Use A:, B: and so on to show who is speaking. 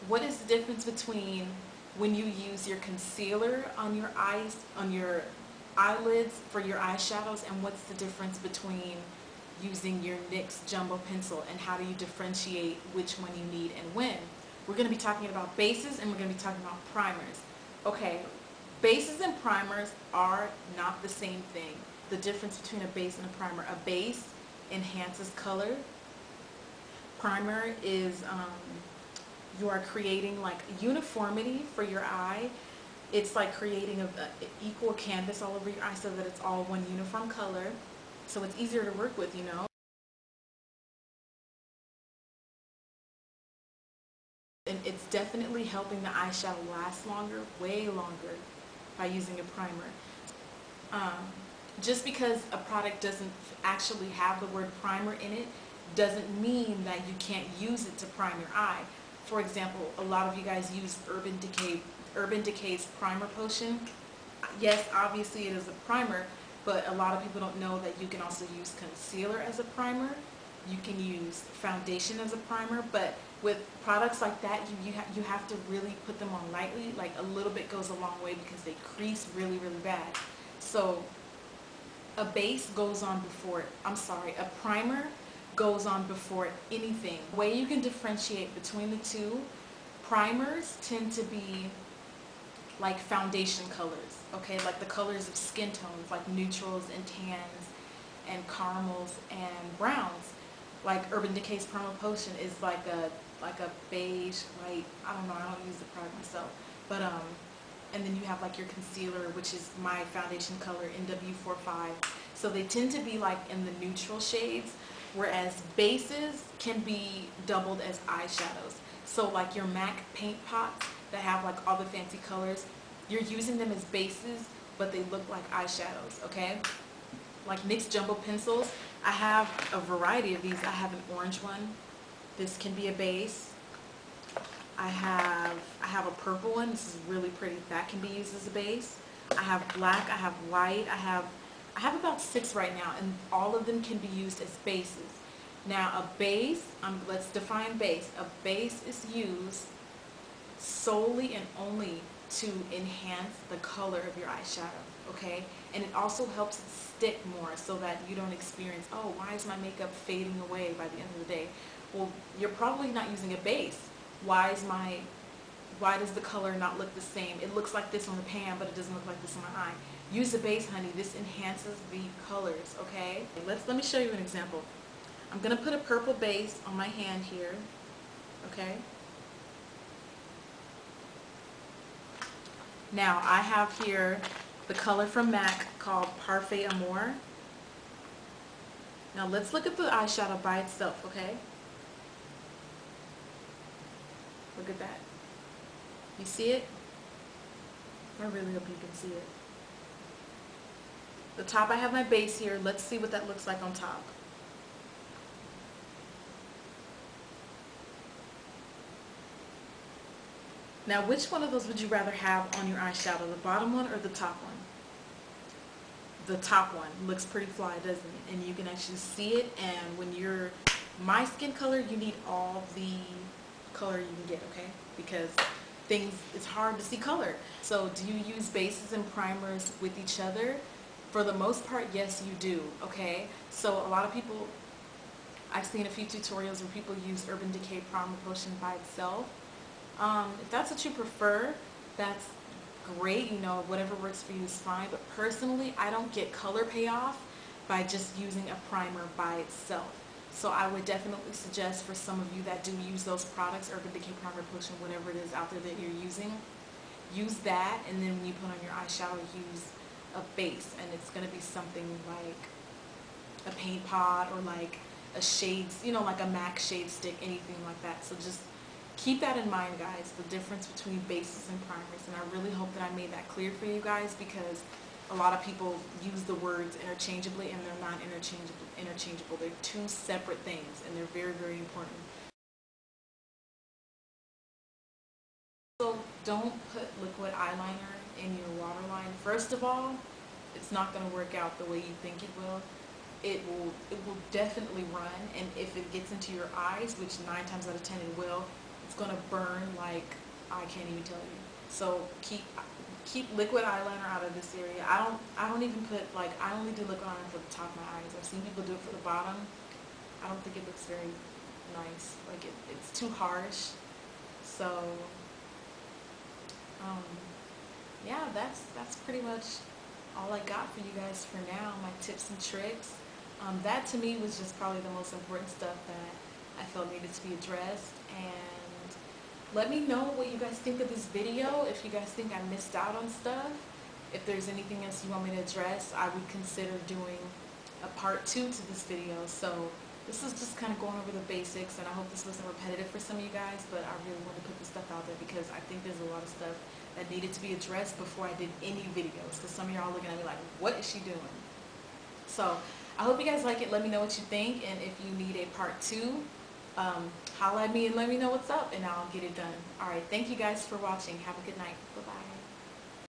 A: what is the difference between when you use your concealer on your eyes, on your eyelids for your eyeshadows, and what's the difference between using your NYX Jumbo Pencil, and how do you differentiate which one you need and when? We're going to be talking about bases and we're going to be talking about primers. Okay, bases and primers are not the same thing. The difference between a base and a primer: a base enhances color. Primer is you are creating like uniformity for your eye. It's like creating an equal canvas all over your eye so that it's all one uniform color, so it's easier to work with, you know. And it's definitely helping the eyeshadow last longer, way longer, by using a primer. Just because a product doesn't actually have the word primer in it doesn't mean that you can't use it to prime your eye. For example, a lot of you guys use Urban Decay's primer potion. Yes, obviously it is a primer, but a lot of people don't know that you can also use concealer as a primer. You can use foundation as a primer, but with products like that, you have to really put them on lightly. Like a little bit goes a long way because they crease really, really bad. So a base goes on before, a primer goes on before anything. The way you can differentiate between the two: primers tend to be like foundation colors, okay, like the colors of skin tones, like neutrals and tans and caramels and browns. Like Urban Decay's Primer Potion is like a beige, light, I don't know, I don't use the product myself, but and then you have like your concealer, which is my foundation color, NW45. So they tend to be like in the neutral shades, whereas bases can be doubled as eyeshadows. So like your MAC paint pots that have like all the fancy colors, you're using them as bases, but they look like eyeshadows, okay? Like NYX Jumbo Pencils, I have a variety of these. I have an orange one. This can be a base. I have a purple one. This is really pretty. That can be used as a base. I have black, I have white, I have about 6 right now, and all of them can be used as bases. Now a base, let's define base. A base is used solely and only to enhance the color of your eyeshadow, okay? And it also helps it stick more so that you don't experience, oh, why is my makeup fading away by the end of the day? Well, you're probably not using a base. Why does the color not look the same? It looks like this on the pan, but it doesn't look like this on my eye. Use a base, honey. This enhances the colors, okay? Let me show you an example. I'm going to put a purple base on my hand here, okay? Now, I have here the color from MAC called Parfait Amour. Now, let's look at the eyeshadow by itself, okay? Look at that. You see it? I really hope you can see it. The top, I have my base here. Let's see what that looks like on top. Now, which one of those would you rather have on your eyeshadow, the bottom one or the top one? The top one looks pretty fly, doesn't it? And you can actually see it, and when you're my skin color, you need all the color you can get, okay? Because it's hard to see color. So do you use bases and primers with each other? For the most part, yes, you do, okay? So a lot of people, I've seen a few tutorials where people use Urban Decay Primer Potion by itself. If that's what you prefer, that's great, you know, whatever works for you is fine. But personally, I don't get color payoff by just using a primer by itself. So I would definitely suggest for some of you that do use those products, Urban Decay Primer Potion, whatever it is out there that you're using, use that, and then when you put on your eyeshadow, use a base, and it's going to be something like a paint pot or like a shades, you know, like a MAC shade stick, anything like that. So just keep that in mind, guys, the difference between bases and primers. And I really hope that I made that clear for you guys, because a lot of people use the words interchangeably, and they're not interchangeable. They're two separate things, and they're very, very important. So don't put liquid eyeliner in your waterline. First of all, it's not going to work out the way you think it will. It will definitely run, and if it gets into your eyes, which 9 times out of 10 it will, It's going to burn like I can't even tell you. So keep liquid eyeliner out of this area. I don't even put, like, I only do liquid eyeliner for the top of my eyes. I've seen people do it for the bottom. I don't think it looks very nice. Like it's too harsh. So yeah, that's pretty much all I got for you guys for now. My tips and tricks. That to me was just probably the most important stuff that I felt needed to be addressed. And let me know what you guys think of this video. If you guys think I missed out on stuff, if there's anything else you want me to address, I would consider doing a part 2 to this video. So this is just kind of going over the basics, and I hope this wasn't repetitive for some of you guys, but I really want to put this stuff out there because I think there's a lot of stuff that needed to be addressed before I did any videos, because some of y'all looking at me like, what is she doing? So I hope you guys like it. Let me know what you think, and if you need a part 2, holla at me and let me know what's up, and I'll get it done. Alright, thank you guys for watching. Have a good night. Bye-bye.